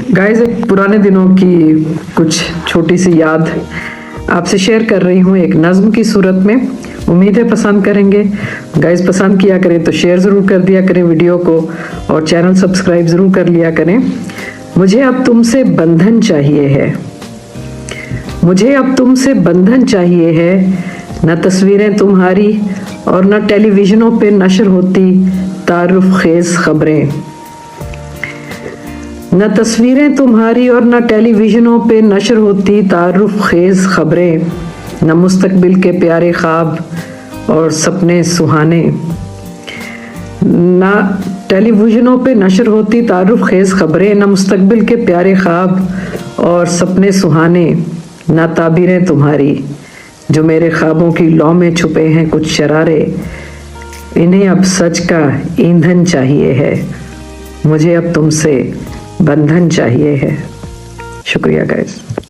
Guys, एक पुराने दिनों की कुछ छोटी सी याद आपसे शेयर कर रही हूँ एक नज्म की सूरत में। उम्मीद है पसंद करेंगे। गाइस, पसंद किया करें तो शेयर ज़रूर कर दिया करें वीडियो को, और चैनल सब्सक्राइब ज़रूर कर लिया करें। मुझे अब तुमसे बंधन चाहिए है, मुझे अब तुमसे बंधन चाहिए है। न तस्वीरें तुम्हारी और न टेलीविजनों पे नशर होती तारुफ खेज खबरें। न तस्वीरें तुम्हारी और न टेलीविजनों पे नशर होती तारुफ खेज खबरें। न मुस्तकबिल के प्यारे ख्वाब और सपने सुहाने। न टेलीविजनों पे नशर होती तारुफ खेज खबरें, न मुस्तकबिल के प्यारे ख्वाब और सपने सुहाने। न ताबीरें तुम्हारी जो मेरे ख्वाबों की लौ में छुपे हैं कुछ शरारे। इन्हें अब सच का ईंधन चाहिए है, मुझे अब तुमसे बंधन चाहिए है। शुक्रिया गाइस।